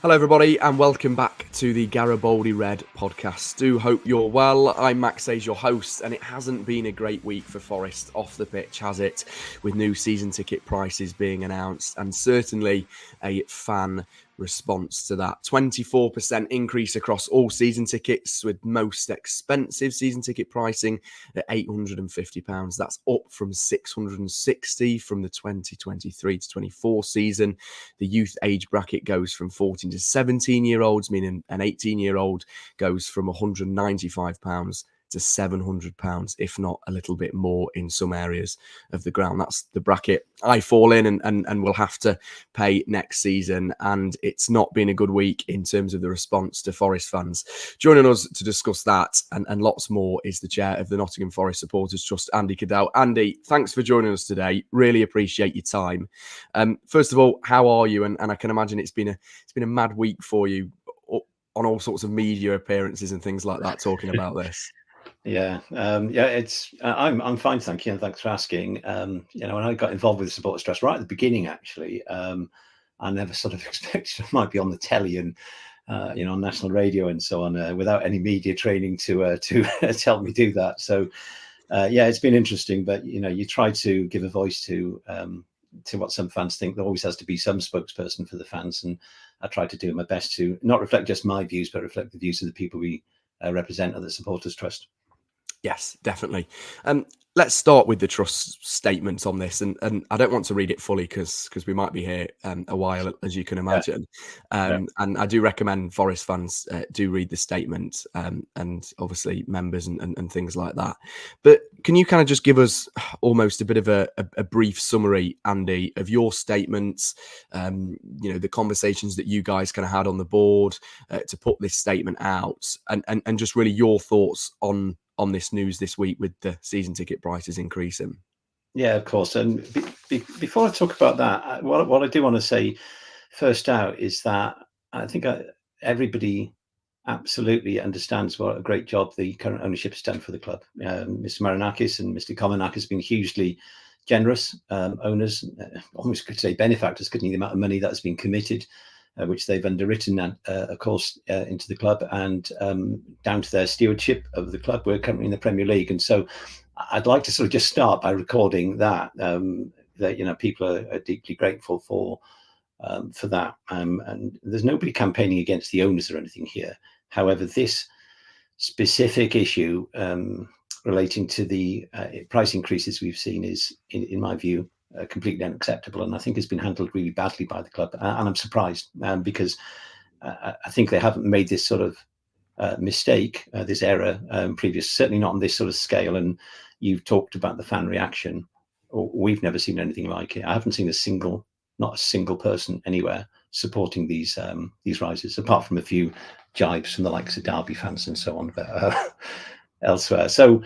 Hello, everybody, and welcome back to the Garibaldi Red podcast. Do hope you're well. I'm Max Sayes, your host, and it hasn't been a great week for Forest off the pitch, has it? With new season ticket prices being announced, and certainly a fan response to that. 24% increase across all season tickets, with most expensive season ticket pricing at £850. That's up from £660 from the 2023 to 24 season. The youth age bracket goes from 14 to 17-year-olds, meaning an 18-year-old goes from £195 to £700, if not a little bit more in some areas of the ground. That's the bracket I fall in and will have to pay next season. And it's not been a good week in terms of the response to Forest fans. Joining us to discuss that and lots more is the chair of the Nottingham Forest Supporters Trust, Andy Caddell. Andy, thanks for joining us today. Really appreciate your time. First of all, how are you? And I can imagine it's been a mad week for you on all sorts of media appearances and things like that, talking about this. It's I'm fine, thank you, and thanks for asking. When I got involved with the Supporters Trust right at the beginning, actually, I never sort of expected I might be on the telly and on national radio and so on without any media training to help me do that. So it's been interesting, but you try to give a voice to what some fans think. There always has to be some spokesperson for the fans, and I try to do my best to not reflect just my views, but reflect the views of the people we represent at the Supporters Trust. Yes, definitely. Let's start with the trust statement on this, and I don't want to read it fully because we might be here a while, as you can imagine. And I do recommend Forest fans do read the statement, and obviously members and things like that. But can you kind of just give us almost a bit of a brief summary, Andy, of your statements? The conversations that you guys kind of had on the board to put this statement out, and just really your thoughts on this news this week with the season ticket prices increasing. Yeah, of course. And before I talk about that, what I do want to say first out is that I think everybody absolutely understands what a great job the current ownership has done for the club. Mr. Marinakis and Mr. Komenakis have been hugely generous owners, almost could say benefactors, couldn't you, the amount of money that's been committed, which they've underwritten, of course, into the club, and down to their stewardship of the club. We're currently in the Premier League, and so I'd like to sort of just start by recording that people are deeply grateful for that, and there's nobody campaigning against the owners or anything here. However, this specific issue relating to the price increases we've seen is, in my view, completely unacceptable, and I think has been handled really badly by the club. And I'm surprised because I think they haven't made this sort of mistake, this error previous, certainly not on this sort of scale. And you've talked about the fan reaction. We've never seen anything like it. I haven't seen not a single person anywhere supporting these rises, apart from a few jibes from the likes of Derby fans and so on, but elsewhere. So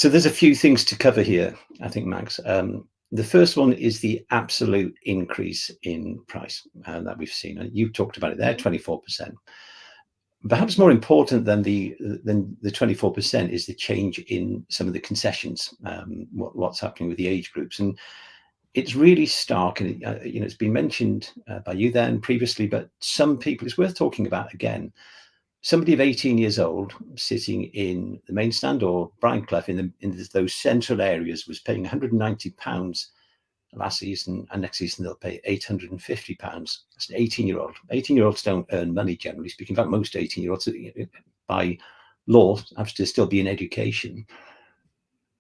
there's a few things to cover here, I think, Max. The first one is the absolute increase in price that we've seen. You talked about it there, 24%. Perhaps more important than the 24% is the change in some of the concessions, what's happening with the age groups. And it's really stark. And it's been mentioned by you then previously, but some people, it's worth talking about again. Somebody of 18 years old sitting in the main stand or Brian Clough in those central areas was paying £190 last season, and next season they'll pay £850. That's an 18-year-old. 18-year-olds don't earn money, generally speaking. In fact, most 18-year-olds, by law, have to still be in education.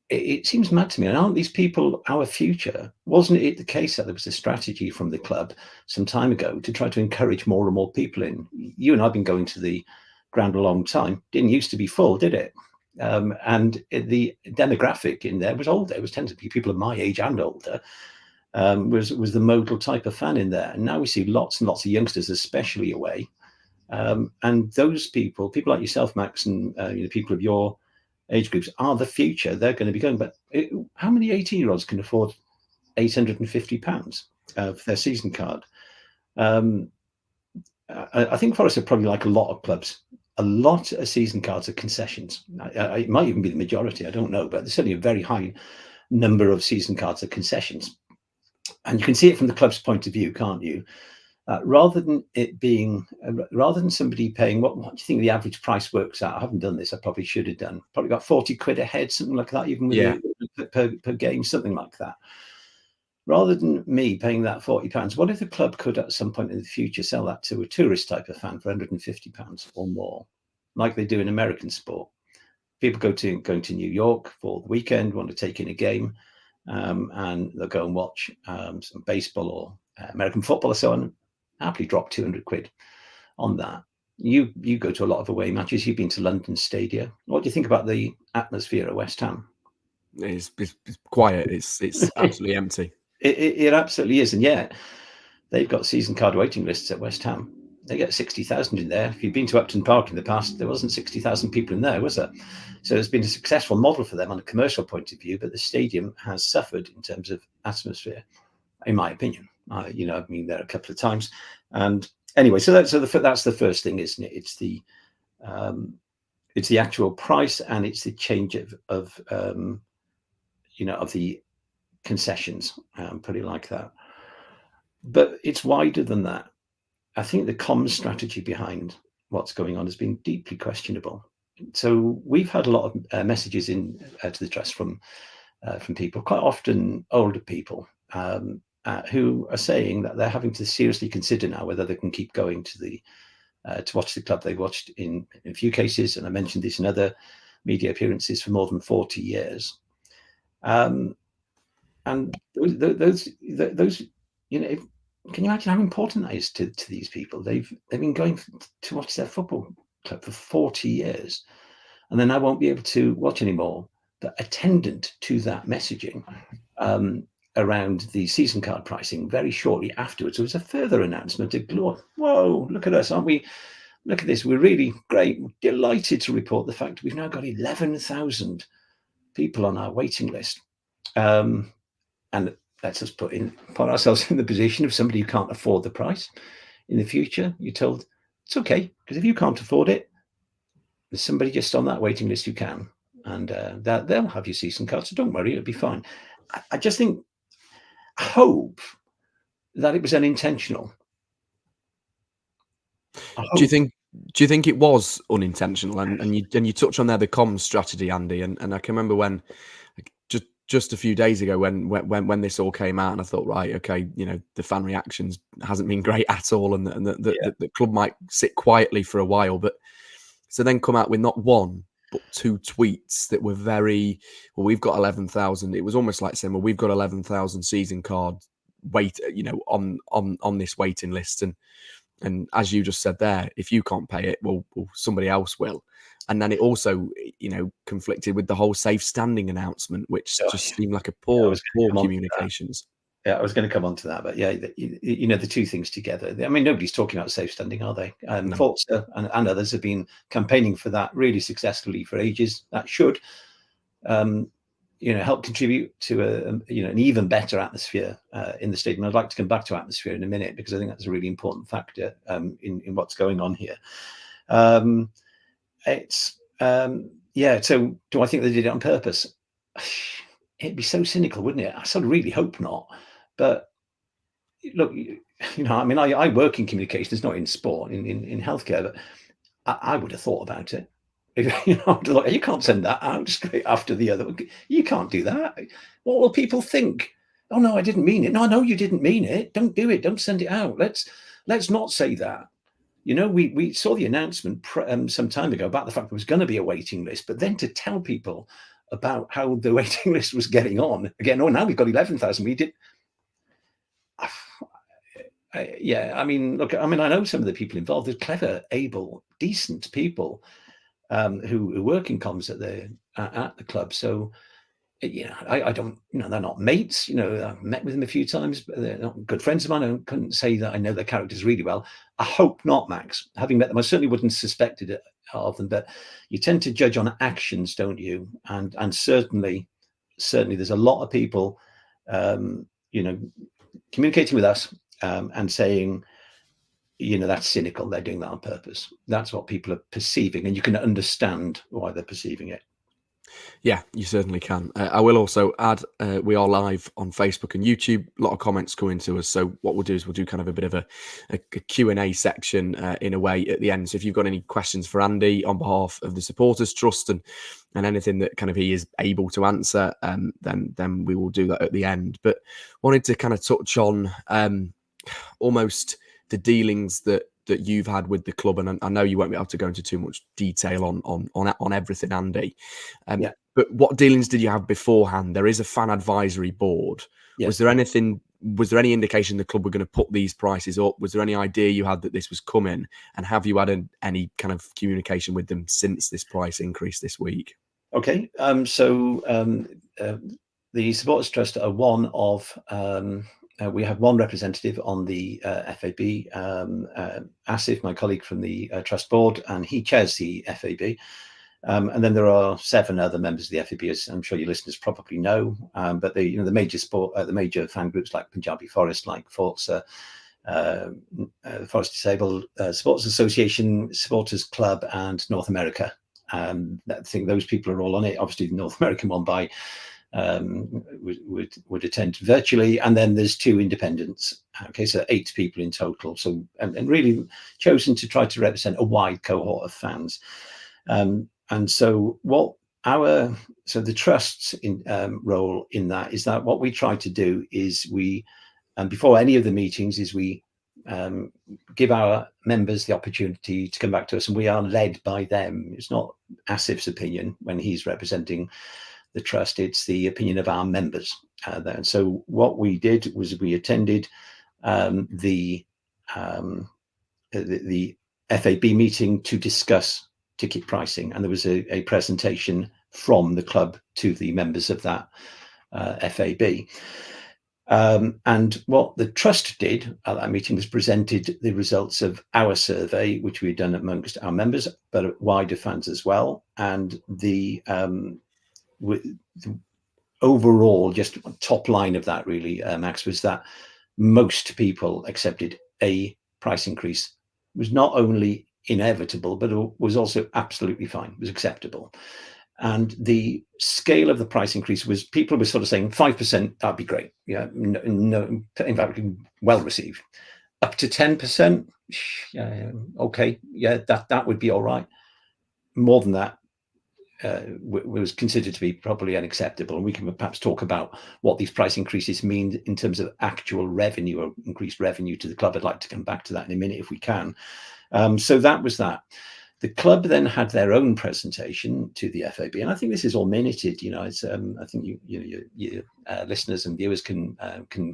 It seems mad to me. And aren't these people our future? Wasn't it the case that there was a strategy from the club some time ago to try to encourage more and more people in? You and I have been going to the ground a long time. Didn't used to be full, did it? And the demographic in there was older. It was tended to be people of my age and older. Was the modal type of fan in there. And now we see lots and lots of youngsters, especially away. And those people like yourself, Max, and people of your age groups are the future. They're going to be going. But how many 18-year-olds can afford £850 for their season card? I think Forest are probably like a lot of clubs. A lot of season cards are concessions. It might even be the majority. I don't know, but there's certainly a very high number of season cards are concessions. And you can see it from the club's point of view, can't you? rather than it being, rather than somebody paying, what do you think the average price works out? I haven't done this. I probably should have done. Probably got 40 quid a head, something like that, even with Yeah. per game, something like that. Rather than me paying that £40, what if the club could at some point in the future sell that to a tourist type of fan for £150 or more, like they do in American sport? People going to New York for the weekend, want to take in a game, and they'll go and watch some baseball or American football or so on. Happily drop 200 quid on that. You go to a lot of away matches. You've been to London Stadia. What do you think about the atmosphere at West Ham? It's quiet. It's absolutely empty. It absolutely is, and yet they've got season card waiting lists at West Ham. They get 60,000 in there. If you've been to Upton Park in the past, there wasn't 60,000 people in there, was there? So it's been a successful model for them on a commercial point of view, but the stadium has suffered in terms of atmosphere, in my opinion. I've been there a couple of times, and anyway, so that's the first thing, isn't it? It's the actual price, and it's the change of the concessions, put it like that. But it's wider than that. I think the comms strategy behind what's going on has been deeply questionable. So we've had a lot of messages in to the trust from people, quite often older people, who are saying that they're having to seriously consider now whether they can keep going to watch the club they watched in a few cases, and I mentioned this in other media appearances, for more than 40 years. And those can you imagine how important that is to these people? They've been going to watch their football club for 40 years, and then I won't be able to watch anymore. But attendant to that messaging around the season card pricing, very shortly afterwards, there was a further announcement of glory. Whoa, look at us, aren't we? Look at this. We're really great. We're delighted to report the fact we've now got 11,000 people on our waiting list. And let's just put ourselves in the position of somebody who can't afford the price. In the future, you're told it's okay, because if you can't afford it, there's somebody just on that waiting list who can, and that they'll have your season card. So don't worry, it'll be fine. I just hope that it was unintentional. Do you think it was unintentional? And you touch on there the comms strategy, Andy, and I can remember when just a few days ago when this all came out, and I thought, right, okay, the fan reactions hasn't been great at all, and the club might sit quietly for a while, but so then come out with not one but two tweets that were very, well, we've got 11,000. It was almost like saying, well, we've got 11,000 season card on this waiting list, and as you just said there, if you can't pay it, well somebody else will. And then it also, conflicted with the whole safe standing announcement, which just seemed like a poor communications. Yeah, I was going to come on to that, but yeah, the two things together. I mean, nobody's talking about safe standing, are they? No. Forza and others have been campaigning for that really successfully for ages. That should, help contribute to an even better atmosphere in the stadium. I'd like to come back to atmosphere in a minute, because I think that's a really important factor in what's going on here. So do I think they did it on purpose? It'd be so cynical, wouldn't it? I sort of really hope not. But look, I mean, I work in communications, not in sport, in healthcare, but I would have thought about it. You can't send that out straight after the other. You can't do that. What will people think? Oh no, I didn't mean it. No, you didn't mean it. Don't do it. Don't send it out. Let's not say that. We saw the announcement some time ago about the fact there was going to be a waiting list, but then to tell people about how the waiting list was getting on again. Oh, now we've got 11,000. We did. I mean, look. I mean, I know some of the people involved. They're clever, able, decent people who work in comms at the club. So, I don't. They're not mates. I've met with them a few times, but they're not good friends of mine. I couldn't say that I know their characters really well. I hope not, Max. Having met them, I certainly wouldn't suspected it of them. But you tend to judge on actions, don't you? And certainly, there's a lot of people, communicating with us and saying, that's cynical. They're doing that on purpose. That's what people are perceiving, and you can understand why they're perceiving it. Yeah, you certainly can. I will also add, we are live on Facebook and YouTube. A lot of comments coming to us. So what we'll do is we'll do kind of a bit of a Q&A section in a way at the end. So if you've got any questions for Andy on behalf of the Supporters Trust and anything that kind of he is able to answer, then we will do that at the end. But wanted to kind of touch on almost the dealings that you've had with the club, and I know you won't be able to go into too much detail on everything, Andy. Yeah. But what dealings did you have beforehand? There is a fan advisory board. Yes. Was there any indication the club were going to put these prices up? Was there any idea you had that this was coming? And have you had any kind of communication with them since this price increase this week? Okay. The Supporters Trust are one of, we have one representative on the FAB, Asif, my colleague from the Trust Board, and he chairs the FAB. And then there are 7 other members of the FAB, as I'm sure your listeners probably know. But the major fan groups like Punjabi Forest, like Forza, Forest Disabled, Supporters Association, Supporters Club, and North America. I think those people are all on it. Obviously, the North American one would attend virtually, and then there's 2 independents. Okay, so 8 people in total. So and really chosen to try to represent a wide cohort of fans. And so the trust's role in that is that what we try to do is before any of the meetings is we give our members the opportunity to come back to us, and we are led by them. It's not Asif's opinion when he's representing the trust, it's the opinion of our members there. And so what we did was we attended the FAB meeting to discuss ticket pricing, and there was a presentation from the club to the members of that FAB. And what the trust did at that meeting was presented the results of our survey, which we'd done amongst our members, but wider fans as well. And the overall, just top line of that really, Max, was that most people accepted a price increase. It was not only inevitable, but it was also absolutely fine. It was acceptable. And the scale of the price increase was, people were sort of saying 5%, that'd be great. Yeah, no, in fact, well received. Up to 10%, okay, yeah, that would be all right. More than that was considered to be probably unacceptable. And we can perhaps talk about what these price increases mean in terms of actual revenue or increased revenue to the club. I'd like to come back to that in a minute if we can. So that was that. The club then had their own presentation to the FAB, and I think this is all minuted. You know, it's I think your listeners and viewers can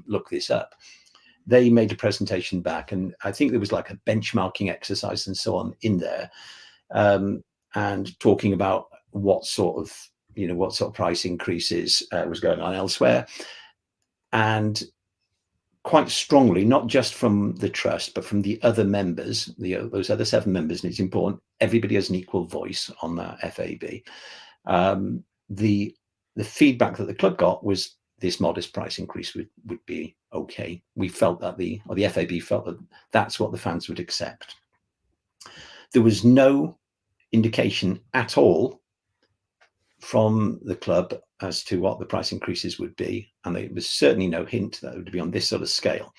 look this up. They made a presentation back, and I think there was like a benchmarking exercise and so on in there, and talking about what sort of price increases was going on elsewhere, and quite strongly, not just from the trust, but from the other members, those other 7 members, and it's important, everybody has an equal voice on that FAB. The feedback that the club got was this modest price increase would be okay. We felt that the FAB felt that that's what the fans would accept. There was no indication at all from the club as to what the price increases would be, and there was certainly no hint that it would be on this sort of scale.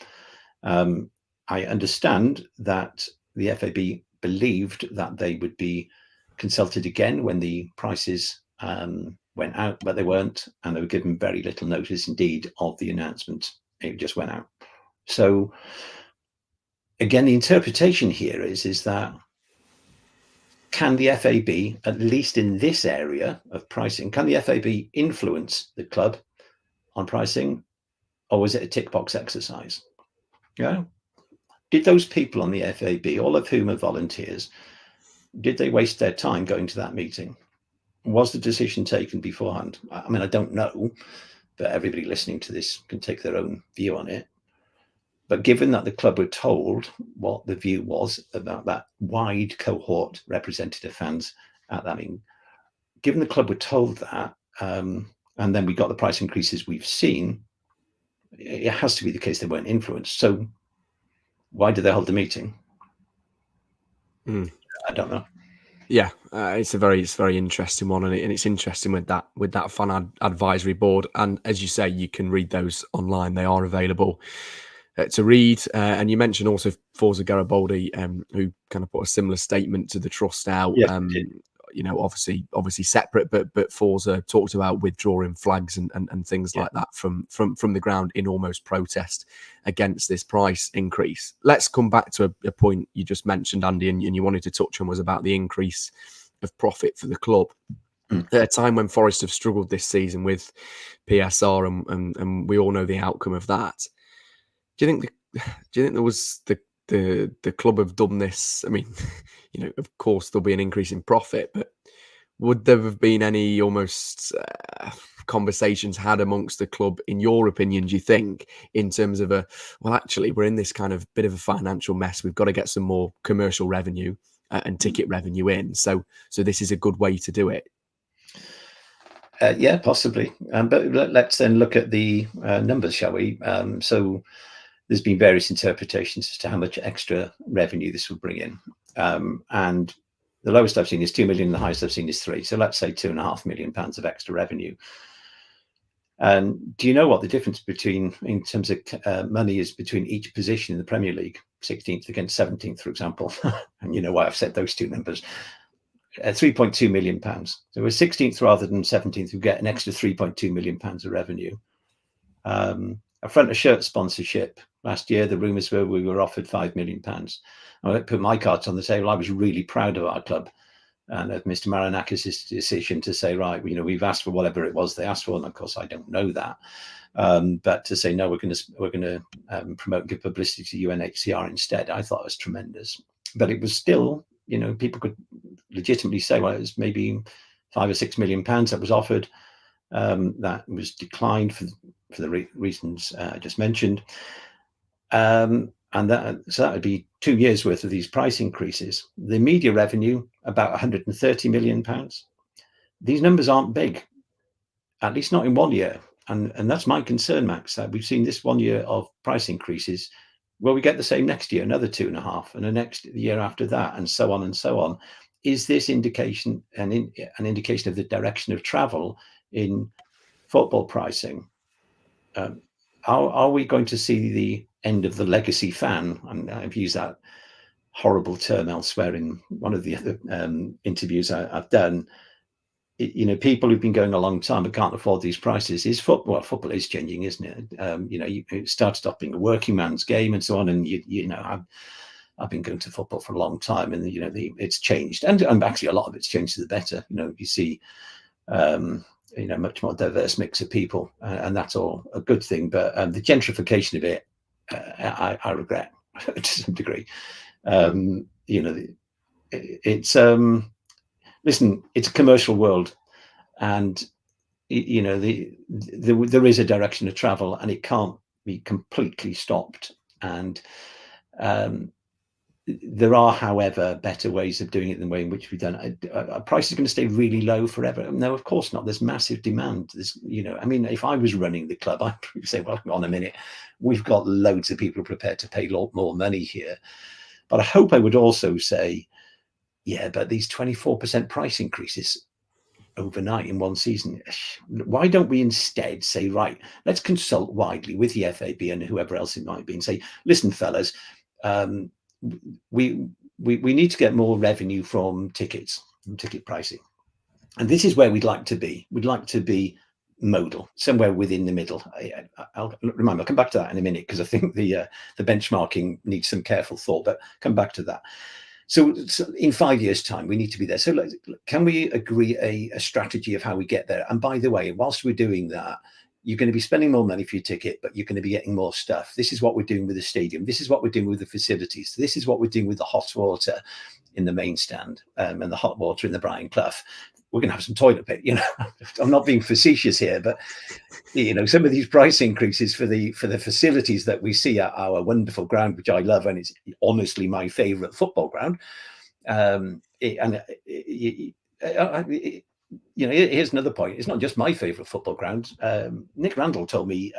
I understand that the FAB believed that they would be consulted again when the prices went out, but they weren't, and they were given very little notice indeed of the announcement. It just went out. So again, the interpretation here is that, can the FAB, at least in this area of pricing, can the FAB influence the club on pricing, or was it a tick box exercise? Yeah. Did those people on the FAB, all of whom are volunteers, did they waste their time going to that meeting? Was the decision taken beforehand? I mean, I don't know, but everybody listening to this can take their own view on it. But given that the club were told what the view was about that wide cohort representative fans at that meeting, given the club were told that, and then we got the price increases we've seen, it has to be the case they weren't influenced. So why did they hold the meeting? I don't know. Yeah, it's a very interesting one, and it's interesting with that fan advisory board. And as you say, you can read those online; they are available to read. And you mentioned also Forza Garibaldi, who kind of put a similar statement to the trust out. Yes, we did. Obviously separate, but Forza talked about withdrawing flags and things Yeah. like that from the ground in almost protest against this price increase. Let's come back to a point you just mentioned, Andy, and you wanted to touch on was about the increase of profit for the club. Mm. At a time when Forest have struggled this season with PSR, and we all know the outcome of that. Do you think there was the club have done this? I mean, of course there'll be an increase in profit, but would there have been any almost conversations had amongst the club, in your opinion, do you think, in terms of actually, we're in this kind of bit of a financial mess. We've got to get some more commercial revenue and ticket revenue in. So this is a good way to do it. Yeah, possibly. But let's then look at the numbers, shall we? So there's been various interpretations as to how much extra revenue this will bring in. And the lowest I've seen is 2 million, the highest I've seen is 3. So let's say £2.5 million of extra revenue. And do you know what the difference in terms of money is between each position in the Premier League? 16th against 17th, for example. And you know why I've said those two numbers. £3.2 million. So we're 16th rather than 17th, who get an extra £3.2 million of revenue. A front of shirt sponsorship last year, the rumours were we were offered £5 million. I put my cards on the table. I was really proud of our club and of Mr. Marinakis' decision to say, right, we've asked for whatever it was they asked for, and of course I don't know that. But to say no, we're going to promote and give publicity to UNHCR instead, I thought was tremendous. But it was still, people could legitimately say, well, it was maybe £5 or £6 million that was offered. That was declined for the reasons I just mentioned. So that would be 2 years worth of these price increases. The media revenue, about £130 million. These numbers aren't big, at least not in 1 year. And that's my concern, Max, that we've seen this 1 year of price increases. Will we get the same next year, another 2.5, and the next year after that, and so on and so on? Is this an indication of the direction of travel in football pricing? Are we going to see the end of the legacy fan? And I've used that horrible term elsewhere in one of the other interviews I've done. People who've been going a long time but can't afford these prices. Football is changing, isn't it? It started off being a working man's game and so on. And I've been going to football for a long time, and it's changed, and actually a lot of it's changed to the better. You see much more diverse mix of people, and that's all a good thing. But the gentrification of it, I regret to some degree. It's listen, it's a commercial world, and there is a direction of travel, and it can't be completely stopped. And there are, however, better ways of doing it than the way in which we've done it. A price is going to stay really low forever? No, of course not. There's massive demand. If I was running the club, I'd say, well, hang on a minute, we've got loads of people prepared to pay a lot more money here. But I hope I would also say, yeah, but these 24% price increases overnight in one season, why don't we instead say, right, let's consult widely with the FAB and whoever else it might be and say, listen, fellas, we need to get more revenue from tickets, from ticket pricing. And this is where we'd like to be. We'd like to be modal, somewhere within the middle. I'll come back to that in a minute, because I think the benchmarking needs some careful thought, but come back to that. So in 5 years' time, we need to be there. So can we agree a strategy of how we get there? And by the way, whilst we're doing that, you're going to be spending more money for your ticket, but you're going to be getting more stuff. This is what we're doing with the stadium. This is what we're doing with the facilities. This is what we're doing with the hot water in the main stand, and the hot water in the Brian Clough. We're going to have some toilet paper. I'm not being facetious here, but some of these price increases for the facilities that we see at our wonderful ground, which I love, and it's honestly my favourite football ground. Here's another point. It's not just my favourite football ground. Nick Randall told me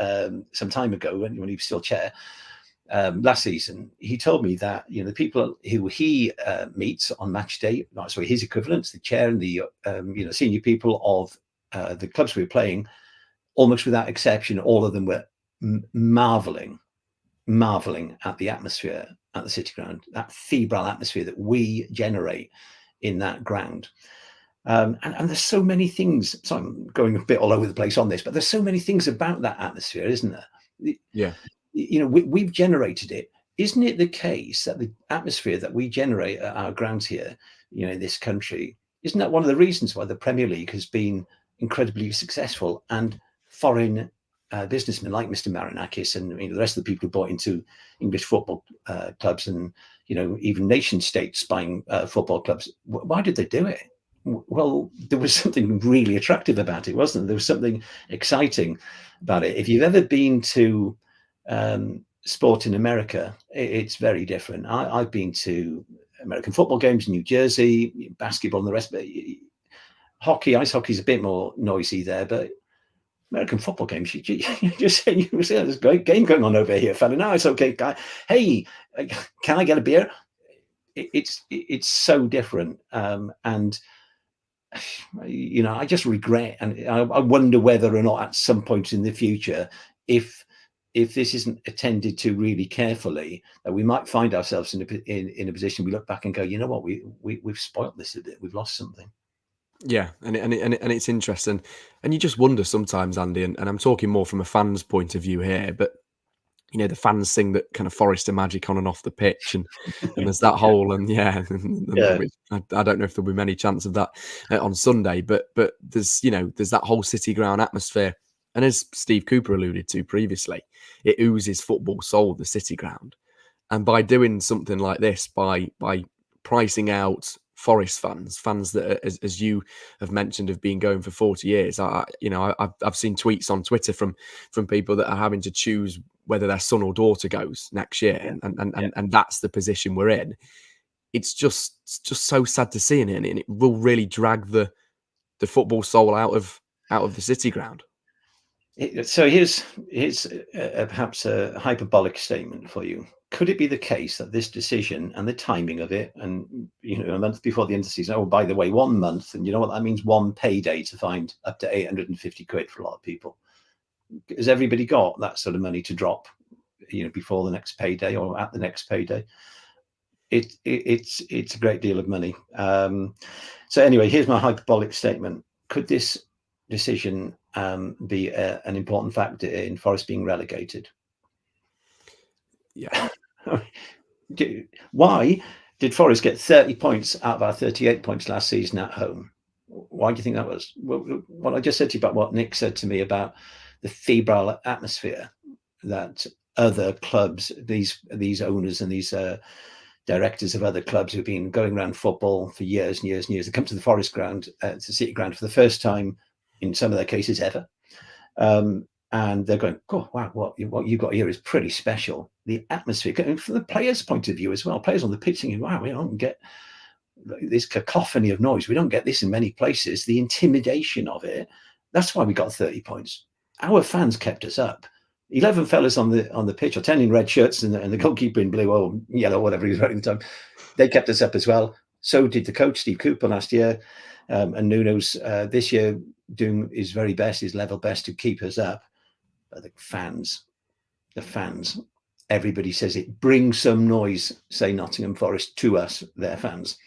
some time ago, when he was still chair, last season, he told me that the people who he meets on match day, sorry, his equivalents, the chair and the senior people of the clubs we were playing, almost without exception, all of them were marveling at the atmosphere at the City Ground, that febrile atmosphere that we generate in that ground. And there's so many things. So I'm going a bit all over the place on this, but there's so many things about that atmosphere, isn't there? Yeah. We've generated it. Isn't it the case that the atmosphere that we generate at our grounds here, in this country, isn't that one of the reasons why the Premier League has been incredibly successful, and foreign businessmen like Mr. Marinakis and the rest of the people who bought into English football clubs, and even nation states buying football clubs? Why did they do it? Well, there was something really attractive about it, wasn't there? There was something exciting about it. If you've ever been to sport in America, it's very different. I've been to American football games in New Jersey, basketball and the rest of it. Hockey, ice hockey is a bit more noisy there, but American football games, you just say, there's a great game going on over here, fella. No, it's okay, guy. Hey, can I get a beer? It's so different, and I just regret, and I wonder whether or not at some point in the future, if this isn't attended to really carefully, that we might find ourselves in a position we look back and go, you know what, we've spoilt this a bit, we've lost something. Yeah, and it's interesting, and you just wonder sometimes, Andy, and I'm talking more from a fan's point of view here, but the fans sing that kind of Forester magic on and off the pitch, and there's that whole, and I don't know if there'll be many chance of that on Sunday, but there's that whole City Ground atmosphere, and as Steve Cooper alluded to previously, it oozes football soul, the City Ground, and by doing something like this, by pricing out Forest fans that, as you have mentioned, have been going for 40 years. I've seen tweets on Twitter from people that are having to choose whether their son or daughter goes next year, and that's the position we're in. It's just so sad to see it, and it will really drag the football soul out of the City Ground. So here's perhaps a hyperbolic statement for you. Could it be the case that this decision and the timing of it, and a month before the end of the season, oh, by the way, 1 month, and you know what that means, one payday to find up to 850 quid for a lot of people? Has everybody got that sort of money to drop, before the next payday or at the next payday? It's a great deal of money. So anyway, here's my hyperbolic statement. Could this decision be an important factor in Forest being relegated? Yeah. Why did Forest get 30 points out of our 38 points last season at home? Why do you think that was? Well, what I just said to you about what Nick said to me about the febrile atmosphere that other clubs, these owners and these directors of other clubs who've been going around football for years and years and years, they come to the Forest Ground, to City Ground for the first time in some of their cases ever. And they're going, oh, wow, what you've got here is pretty special. The atmosphere, from the players' point of view as well, players on the pitch thinking, wow, we don't get this cacophony of noise. We don't get this in many places. The intimidation of it, that's why we got 30 points. Our fans kept us up. 11 fellas on the pitch, or 10 in red shirts, and the goalkeeper in blue or yellow, whatever he was wearing at the time. They kept us up as well. So did the coach, Steve Cooper, last year. And Nuno's this year doing his very best, his level best to keep us up. But the fans, everybody says it. Bring some noise, say Nottingham Forest to us, their fans.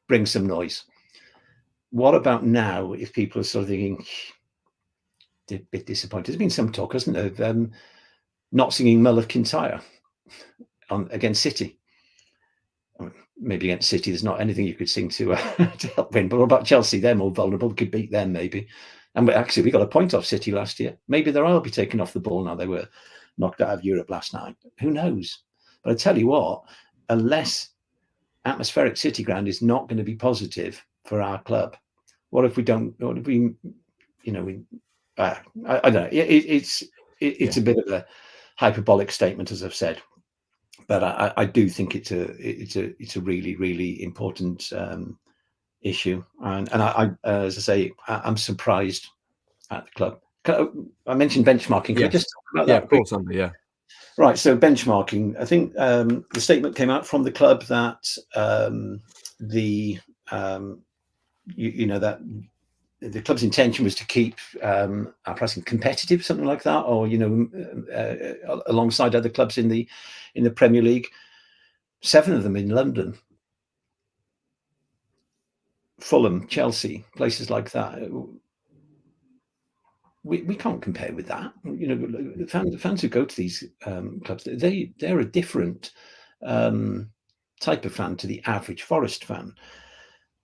Bring some noise. What about now if people are sort of thinking, a bit disappointed? There's been some talk, hasn't there, of not singing Mull of Kintyre against City. Maybe against City, there's not anything you could sing to help win. But what about Chelsea? They're more vulnerable. Could beat them maybe. And we got a point off City last year. Maybe they'll be taken off the ball now. They were knocked out of Europe last night. Who knows? But I tell you what, a less atmospheric City Ground is not going to be positive for our club. What if we don't? What if we? I don't know. It's a bit of a hyperbolic statement, as I've said. But I do think it's a really, really important issue, and I as I say, I'm surprised at the club. I mentioned benchmarking. Can I just talk about that? Yeah, of course, Andy. Yeah. Right. So benchmarking. I think the statement came out from the club that that the club's intention was to keep our pricing competitive, something like that, or alongside other clubs in the Premier League. 7 of them in London, Fulham, Chelsea, places like that. We can't compare with that. The fans who go to these clubs, they're a different type of fan to the average Forest fan.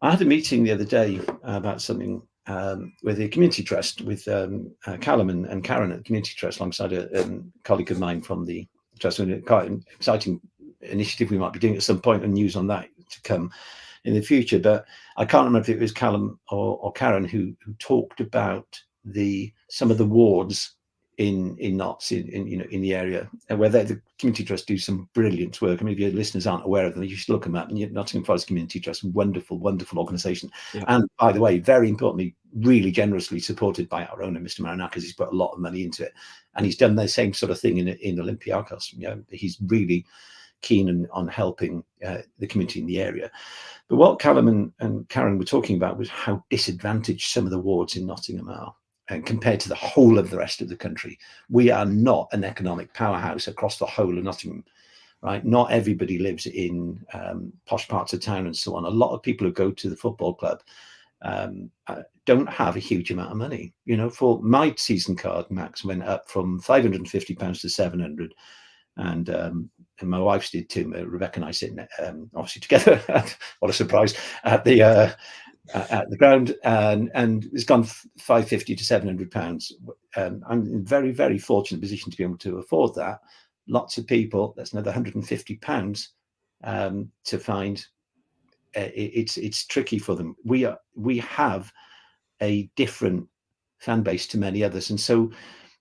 I had a meeting the other day about something with the Community Trust, with Callum and Karen at the Community Trust, alongside a colleague of mine from the Trust. Quite an exciting initiative we might be doing at some point, and news on that to come in the future. But I can't remember if it was Callum or Karen who talked about some of the wards in Notts in the area, where the Community Trust do some brilliant work. I mean, if your listeners aren't aware of them, you should look them up. And Nottingham Forest Community Trust, wonderful organisation. Yeah. And by the way, very importantly, really generously supported by our owner, Mr. Marinakis. He's put a lot of money into it, and he's done the same sort of thing in Olympiacos. He's really keen on helping the community in the area. But what Callum and Karen were talking about was how disadvantaged some of the wards in Nottingham are, and compared to the whole of the rest of the country. We are not an economic powerhouse across the whole of Nottingham, right? Not everybody lives in posh parts of town and so on. A lot of people who go to the football club don't have a huge amount of money. For my season card, Max, went up from £550 to 700, and my wife's did too. Rebecca and I sitting obviously together. What a surprise at the ground, and it's gone £550 to £700. I'm in a very, very fortunate position to be able to afford that. Lots of people, that's another £150 to find. It's tricky for them. We have a different fan base to many others, and so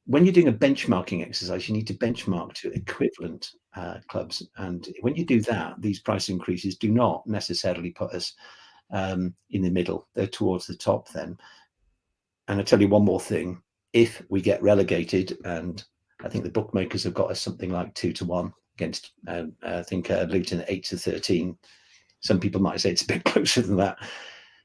when you're doing a benchmarking exercise, you need to benchmark to equivalent clubs. And when you do that, these price increases do not necessarily put us in the middle. They're towards the top then. And I tell you one more thing. If we get relegated, and I think the bookmakers have got us something like 2-1 against, I think, Luton 8-13. Some people might say it's a bit closer than that.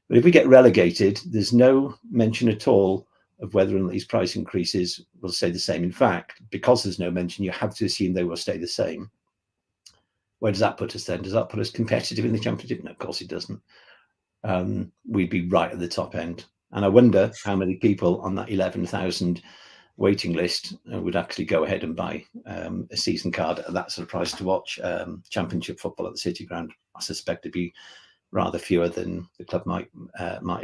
But if we get relegated, there's no mention at all of whether or not these price increases will stay the same. In fact, because there's no mention, you have to assume they will stay the same. Where does that put us then? Does that put us competitive in the Championship? No, of course it doesn't. We'd be right at the top end. And I wonder how many people on that 11,000 waiting list would actually go ahead and buy a season card at that sort of price to watch Championship football at the City Ground. I suspect it'd be rather fewer than the club might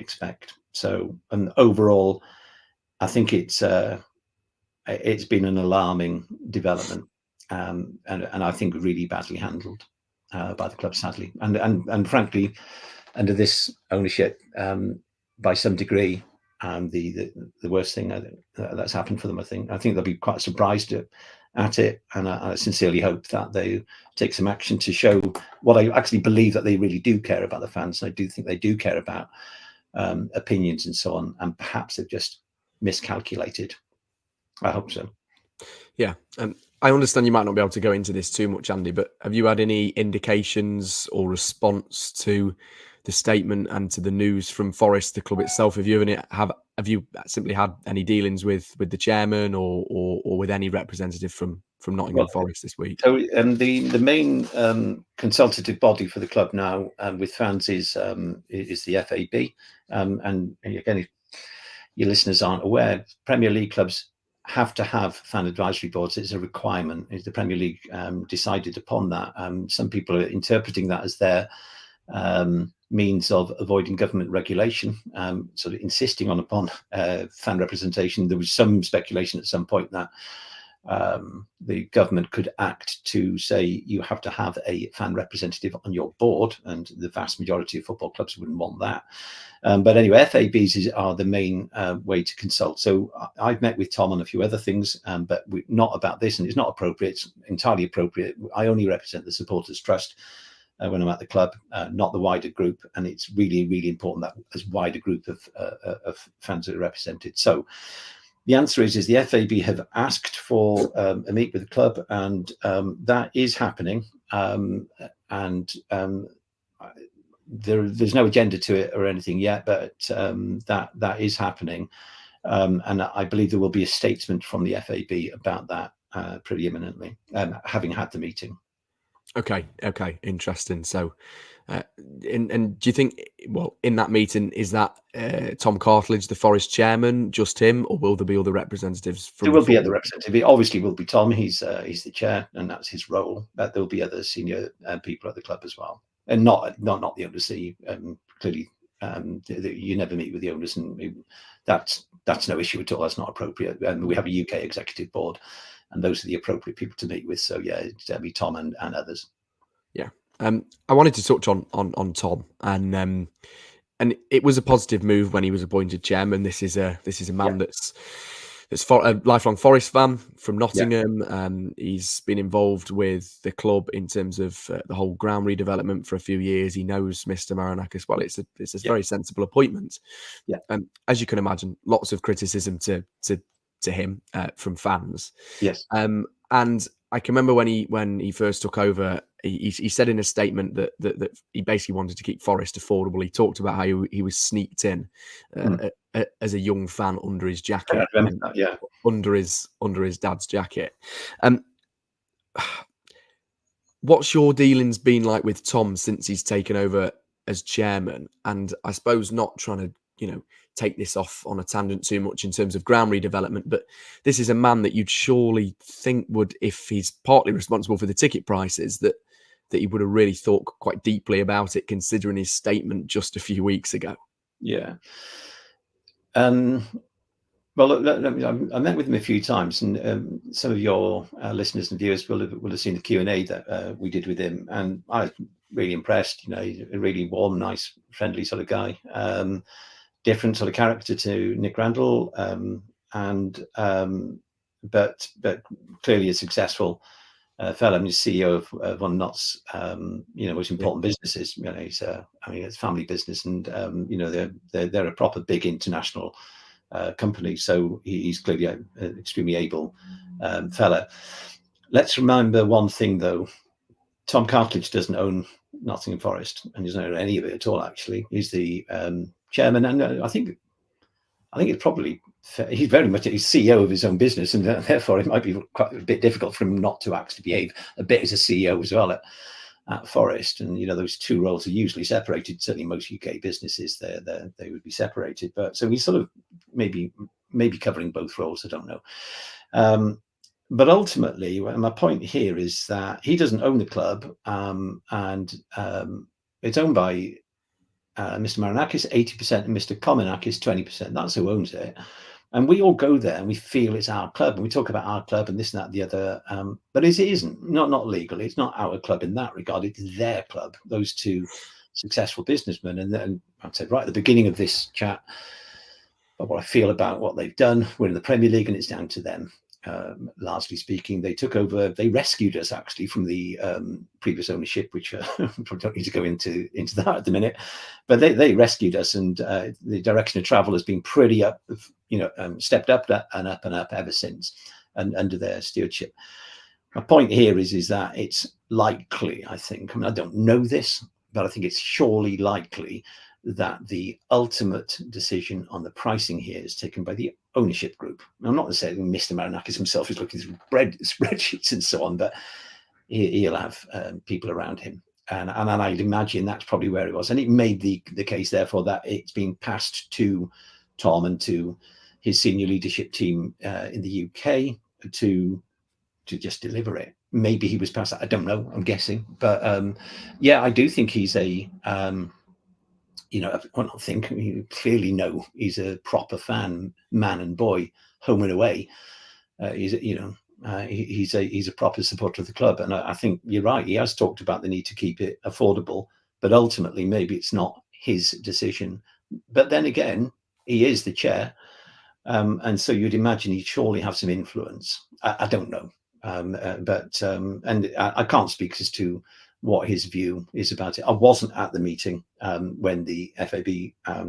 expect. So, and overall, I think it's been an alarming development, and I think really badly handled by the club, sadly, and frankly, under this ownership, by some degree, the worst thing that's happened for them. I think they'll be quite surprised at it, and I sincerely hope that they take some action to show what I actually believe, that they really do care about the fans. I do think they do care about opinions and so on, and perhaps they've just miscalculated. I hope so. Yeah, I understand you might not be able to go into this too much, Andy, but have you had any indications or response to the statement and to the news from Forest, the club itself? Have you simply had any dealings with the chairman or with any representative from Nottingham Forest this week? So the main consultative body for the club now with fans is the FAB, and again, if your listeners aren't aware, Premier League clubs have to have fan advisory boards. It's a requirement. The Premier League decided upon that. Some people are interpreting that as their means of avoiding government regulation, sort of insisting upon fan representation. There was some speculation at some point that the government could act to say you have to have a fan representative on your board, and the vast majority of football clubs wouldn't want that. But anyway, FABs are the main way to consult. So I've met with Tom on a few other things, but not about this, and it's not appropriate. It's entirely appropriate. I only represent the Supporters Trust when I'm at the club, not the wider group, and it's really, really important that as wider group of fans are represented. So The answer is the FAB have asked for a meet with the club, and that is happening. There's no agenda to it or anything yet, but that is happening. And I believe there will be a statement from the FAB about that pretty imminently, having had the meeting. Okay, interesting. So, and do you think, well, in that meeting, is that Tom Cartledge, the Forest chairman, just him, or will there be other representatives from There the will be other football? representatives. It obviously will be Tom. He's the chair, and that's his role. But there will be other senior people at the club as well, and not the owners. Clearly, you never meet with the owners, and that's no issue at all. That's not appropriate. We have a UK executive board, and those are the appropriate people to meet with. So yeah, it'll be Tom and others. Yeah. I wanted to touch on Tom, and it was a positive move when he was appointed chairman. This is a Yeah, man that's a lifelong Forest fan from yeah, Nottingham. He's been involved with the club in terms of the whole ground redevelopment for a few years. He knows Mr. Marinakis well. It's a yeah, very sensible appointment. yeah. As you can imagine, lots of criticism to him from fans. Yes. And I can remember when he first took over, he said in a statement that he basically wanted to keep Forest affordable. He talked about how he was sneaked in Mm. as a young fan under his I jacket, remember that. Yeah. under his dad's jacket. Um, what's your dealings been like with Tom since he's taken over as chairman? And I suppose not trying to, take this off on a tangent too much in terms of ground redevelopment, but this is a man that you'd surely think would, if he's partly responsible for the ticket prices, that he would have really thought quite deeply about it, considering his statement just a few weeks ago. Yeah. Well, I met with him a few times, and some of your listeners and viewers will have seen the Q&A that we did with him, and I was really impressed. He's a really warm, nice, friendly sort of guy. Different sort of character to Nick Randall, but clearly a successful fellow. He's CEO of one of Knott's most Yeah. important businesses. He's it's a family business, and they're a proper big international company. So he's clearly an extremely able fella. Let's remember one thing, though. Tom Cartledge doesn't own Nottingham Forest, and he doesn't own any of it at all. Actually, he's the chairman, and I think it's probably he's very much he's CEO of his own business, and therefore it might be quite a bit difficult for him not to actually behave a bit as a CEO as well at Forest. And those two roles are usually separated. Certainly, most UK businesses they would be separated. But so he's sort of maybe covering both roles. I don't know. But ultimately, my point here is that he doesn't own the club, and it's owned by Mr. Marinakis 80% and Mr. Komenakis 20%. That's who owns it. And we all go there and we feel it's our club, and we talk about our club and this and that and the other. But it isn't, not legally. It's not our club in that regard. It's their club, those two successful businessmen. And then I said right at the beginning of this chat about what I feel about what they've done. We're in the Premier League and it's down to them. Largely speaking, they took over. They rescued us actually from the previous ownership, which probably don't need to go into that at the minute. But they rescued us, and the direction of travel has been pretty up, stepped up and up and up ever since, and under their stewardship. My point here is that it's likely. I think. I mean, I don't know this, but I think it's surely likely that the ultimate decision on the pricing here is taken by the ownership group. I'm not saying Mr. Marinakis himself is looking through spreadsheets and so on, but he'll have people around him. And I'd imagine that's probably where it was. And it made the case, therefore, that it's been passed to Tom and to his senior leadership team in the UK to just deliver it. Maybe he was passed that. I don't know. I'm guessing. But I do think he's a... I don't think you clearly know he's a proper fan, man and boy, home and away. He's a proper supporter of the club, and I think you're right. He has talked about the need to keep it affordable, but ultimately maybe it's not his decision. But then again, he is the chair, and so you'd imagine he'd surely have some influence. I don't know, and I can't speak as to what his view is about it. I wasn't at the meeting when the FAB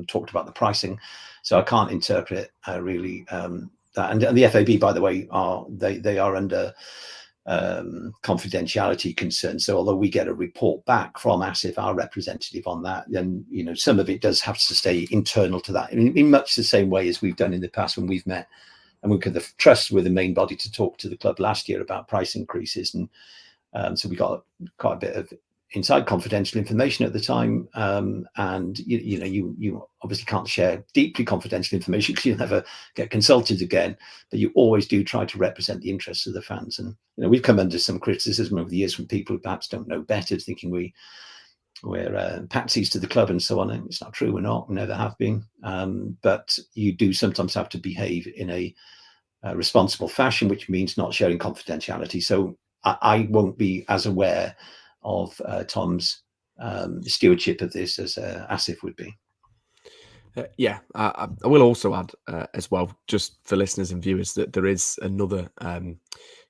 talked about the pricing, so I can't interpret really that. And the FAB, by the way, they are under confidentiality concerns. So although we get a report back from ASIF, our representative on that, then some of it does have to stay internal to that, in much the same way as we've done in the past when we've met. And the trust were the main body to talk to the club last year about price increases, and so we got quite a bit of inside confidential information at the time. And you obviously can't share deeply confidential information because you'll never get consulted again. But you always do try to represent the interests of the fans. And we've come under some criticism over the years from people who perhaps don't know better, thinking we're patsies to the club and so on. And it's not true. We're not. We never have been. But you do sometimes have to behave in a responsible fashion, which means not sharing confidentiality. So I won't be as aware of Tom's stewardship of this as Asif would be. I will also add as well, just for listeners and viewers, that there is another kind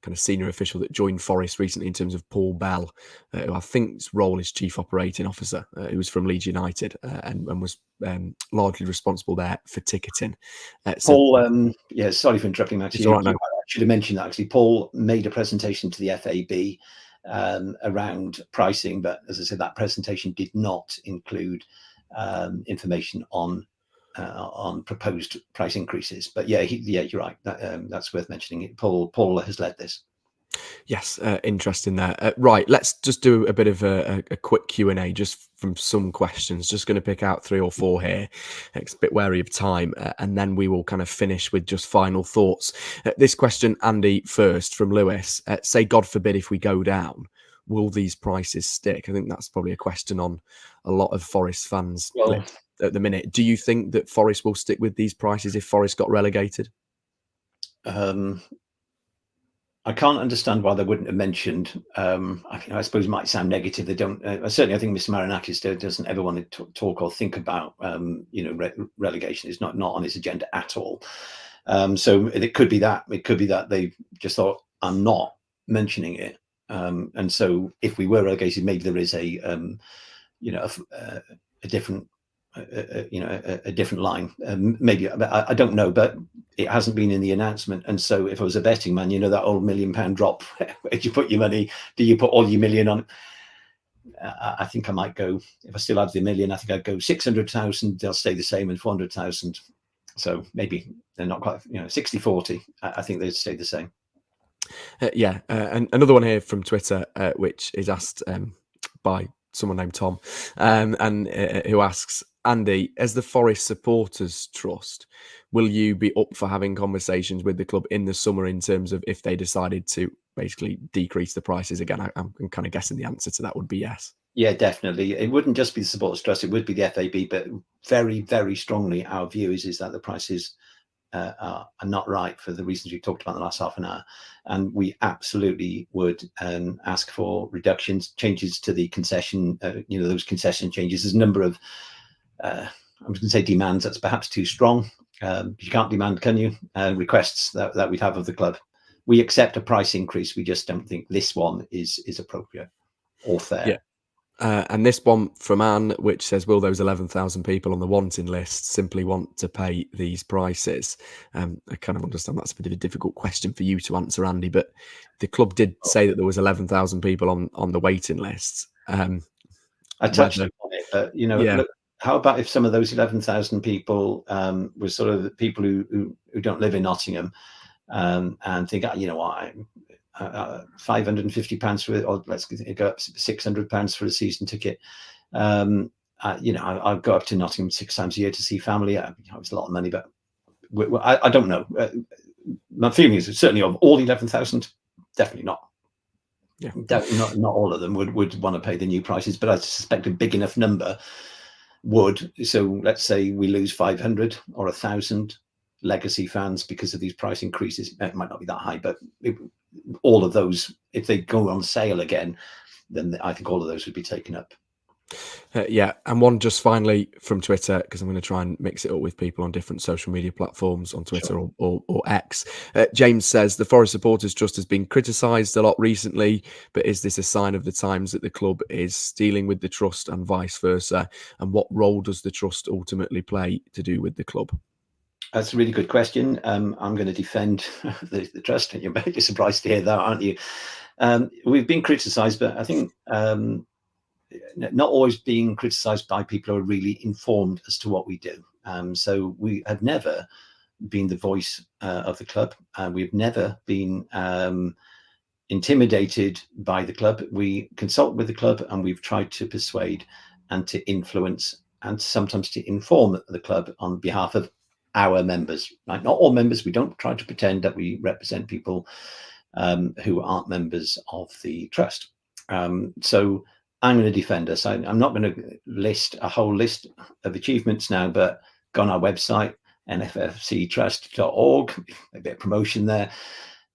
of senior official that joined Forest recently in terms of Paul Bell, who I think's role is Chief Operating Officer, who was from Leeds United and was largely responsible there for ticketing. Paul, sorry for interrupting, Max. It's all right, no. I should have mentioned that actually. Paul made a presentation to the FAB around pricing, but as I said, that presentation did not include information on proposed price increases. But you're right. That's worth mentioning. Paul has led this. Yes, interesting there. Right, let's just do a bit of a quick Q&A just from some questions. Just going to pick out 3 or 4 here. It's a bit wary of time, and then we will kind of finish with just final thoughts. This question, Andy, first from Lewis. Say, God forbid, if we go down, will these prices stick? I think that's probably a question on a lot of Forest fans' lips at the minute. Do you think that Forest will stick with these prices if Forest got relegated? I can't understand why they wouldn't have mentioned. I suppose it might sound negative. They don't. Certainly, I think Mr. Marinakis doesn't ever want to talk or think about relegation. It's not on his agenda at all. So it could be that. It could be that they just thought, I'm not mentioning it. And so if we were relegated, maybe there is a different. A different line, maybe. I don't know, but it hasn't been in the announcement. And so if I was a betting man, that old £1 million drop, where do you put your money? Do you put all your million on? I think I might go, if I still had the million, I think I'd go 600,000. They'll stay the same, and 400,000. So maybe they're not quite, 60-40. I think they'd stay the same. And another one here from Twitter, which is asked by someone named Tom, and who asks, Andy, as the Forest Supporters Trust, will you be up for having conversations with the club in the summer in terms of if they decided to basically decrease the prices again? I'm kind of guessing the answer to that would be yes. Yeah, definitely. It wouldn't just be the Supporters Trust, it would be the FAB, but very, very strongly our view is that the prices are not right for the reasons we talked about in the last half an hour. And we absolutely would ask for reductions, changes to the concession, those concession changes. There's a number of, I was going to say demands, that's perhaps too strong. You can't demand, can you? Requests that we'd have of the club. We accept a price increase. We just don't think this one is appropriate or fair. Yeah. And this one from Anne, which says, will those 11,000 people on the wanting list simply want to pay these prices? I kind of understand that's a bit of a difficult question for you to answer, Andy, but the club did say that there was 11,000 people on the waiting lists. I touched upon it, but, look, how about if some of those 11,000 people were sort of the people who don't live in Nottingham and think, £550 for it, or let's go up £600 for a season ticket. I'll go up to Nottingham 6 times a year to see family. It's a lot of money, but I don't know. My feeling is certainly of all 11,000, definitely not. Yeah, not all of them would want to pay the new prices, but I suspect a big enough number would. So let's say we lose 500 or 1,000 legacy fans because of these price increases. It might not be that high, but all of those, if they go on sale again, then I think all of those would be taken up. And one just finally from Twitter, because I'm going to try and mix it up with people on different social media platforms on Twitter Sure. or X. James says, the Forest Supporters Trust has been criticised a lot recently, but is this a sign of the times that the club is dealing with the trust and vice versa? And what role does the trust ultimately play to do with the club? That's a really good question. I'm going to defend the trust, and you're surprised to hear that, aren't you? We've been criticised, but I think not always being criticised by people who are really informed as to what we do. So we have never been the voice of the club. We've never been intimidated by the club. We consult with the club, and we've tried to persuade and to influence and sometimes to inform the club on behalf of our members. Right? Not all members. We don't try to pretend that we represent people who aren't members of the trust. So I'm going to defend us. I'm not going to list a whole list of achievements now, but go on our website, nffctrust.org, a bit of promotion there,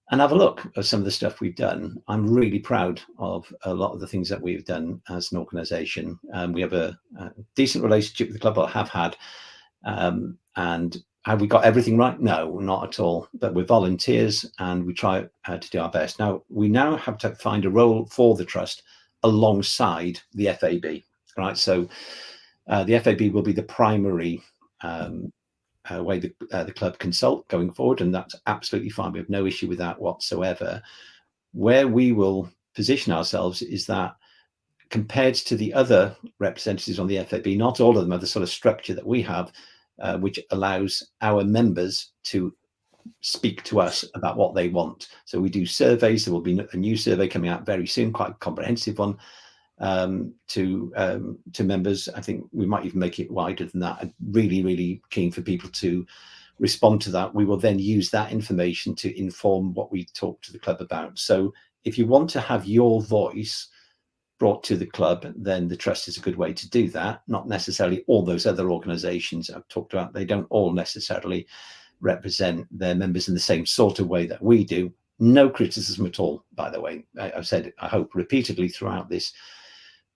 and have a look at some of the stuff we've done. I'm really proud of a lot of the things that we've done as an organisation. We have a decent relationship with the club, or have had. And have we got everything right? No, not at all. But we're volunteers, and we try to do our best. Now, we now have to find a role for the trust alongside the FAB, right? So the FAB will be the primary way the club consult going forward, and that's absolutely fine. We have no issue with that whatsoever. Where we will position ourselves is that compared to the other representatives on the FAB, not all of them have the sort of structure that we have, which allows our members to speak to us about what they want. So we do surveys. There will be a new survey coming out very soon, quite a comprehensive one, to members. I think we might even make it wider than that. I'm really, really keen for people to respond to that. We will then use that information to inform what we talk to the club about. So if you want to have your voice brought to the club, then the trust is a good way to do that. Not necessarily all those other organisations I've talked about. They don't all necessarily represent their members in the same sort of way that we do. No criticism at all, by the way. I've said, I hope, repeatedly throughout this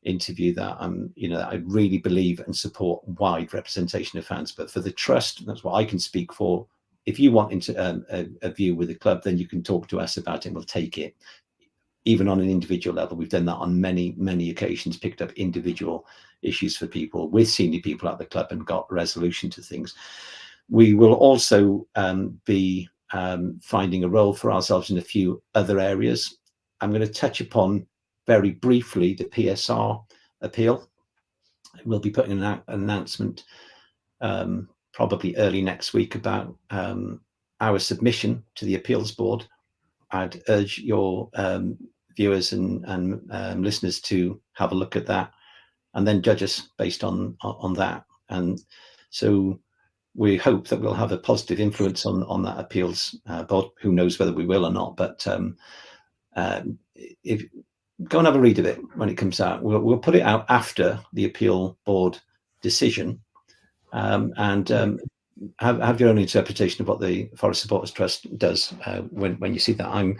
interview that I really believe and support wide representation of fans. But for the trust, that's what I can speak for. If you want a view with the club, then you can talk to us about it. We'll take it. Even on an individual level, we've done that on many, many occasions, picked up individual issues for people with senior people at the club and got resolution to things. We will also be finding a role for ourselves in a few other areas. I'm going to touch upon very briefly the PSR appeal. We'll be putting an announcement probably early next week about our submission to the appeals board. I'd urge your viewers and listeners to have a look at that and then judge us based on that. And so we hope that we'll have a positive influence on that appeals board. Who knows whether we will or not, but if go and have a read of it when it comes out. We'll put it out after the appeal board decision, and have your own interpretation of what the Forest Supporters Trust does when you see that. I'm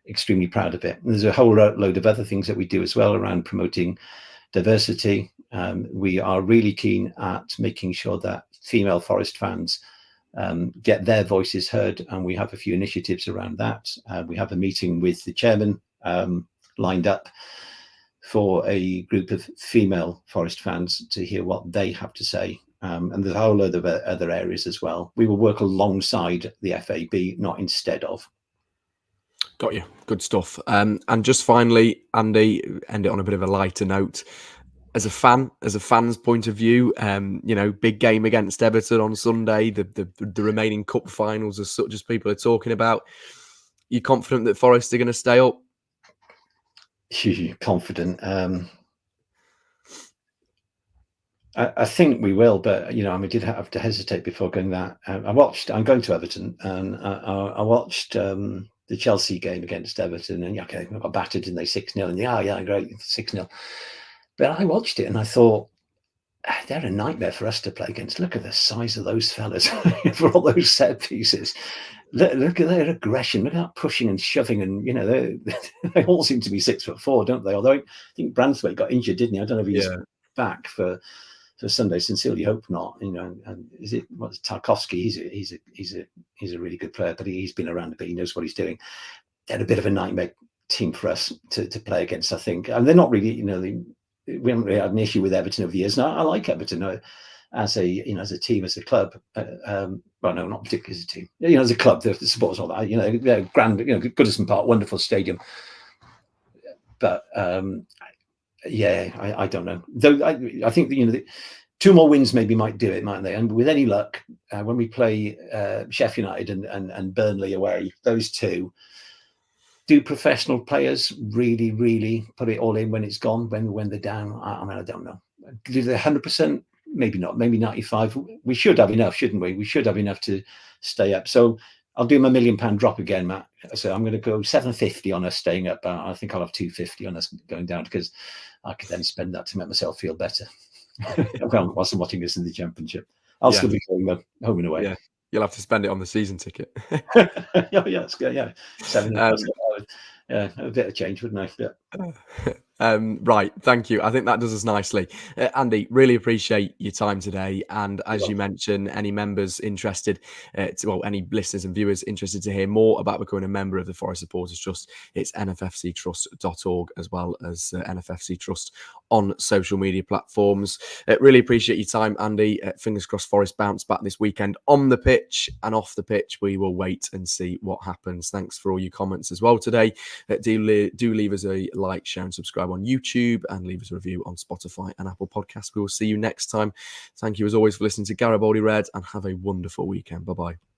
extremely proud of it. And there's a whole load of other things that we do as well around promoting diversity. We are really keen at making sure that female Forest fans get their voices heard, and we have a few initiatives around that. We have a meeting with the chairman lined up for a group of female Forest fans to hear what they have to say. And there's a whole load of other areas as well. We will work alongside the FAB, not instead of. Got you. Good stuff. And just finally, Andy, end it on a bit of a lighter note. As a fan's point of view, big game against Everton on Sunday, the remaining cup finals as such as people are talking about. You confident that Forest are going to stay up? Confident. I think we will, but I did have to hesitate before going that. I'm going to Everton, and I watched the Chelsea game against Everton, and okay, I got battered, didn't they? 6-0, and yeah, great, 6-0. But I watched it and I thought, they're a nightmare for us to play against. Look at the size of those fellas for all those set pieces. Look at their aggression. Look at that pushing and shoving, and they all seem to be 6'4", don't they? Although I think Branthwaite got injured, didn't he? I don't know if he's back for Sunday. Sincerely hope not. And is it what's Tarkovsky? He's a really good player, but he's been around a bit. He knows what he's doing. They're a bit of a nightmare team for us to play against, I think. And they're not really, we haven't really had an issue with Everton over the years. And I like Everton. as a team, as a club. Well, no, not particularly as a team. As a club, the supporters, all that. Grand. Goodison Park, wonderful stadium. But I don't know. Though I think that, 2 more wins maybe might do it, mightn't they? And with any luck, when we play Sheffield United and Burnley away, those two, do professional players really, really put it all in when it's gone, when they're down? I don't know. Do they 100%? Maybe not. Maybe 95. We should have enough, shouldn't we? We should have enough to stay up. So I'll do my £1 million drop again, Matt. So I'm going to go 750 on us staying up. I think I'll have 250 on us going down, because I could then spend that to make myself feel better. Whilst I'm watching this in the Championship, I'll still be going home and away. Yeah, you'll have to spend it on the season ticket. It's good. Yeah, 7 a bit of change, wouldn't I? Yeah. Right, thank you. I think that does us nicely. Andy, really appreciate your time today. And as you mentioned, any members interested, any listeners and viewers interested to hear more about becoming a member of the Forest Supporters Trust, it's nffctrust.org, as well as NFFC Trust on social media platforms. Really appreciate your time, Andy. Fingers crossed Forest bounce back this weekend on the pitch, and off the pitch we will wait and see what happens. Thanks for all your comments as well today. Do leave us a like, share and subscribe on YouTube, and leave us a review on Spotify and Apple Podcasts. We will see you next time. Thank you as always for listening to Garibaldi Red, and have a wonderful weekend. Bye-bye.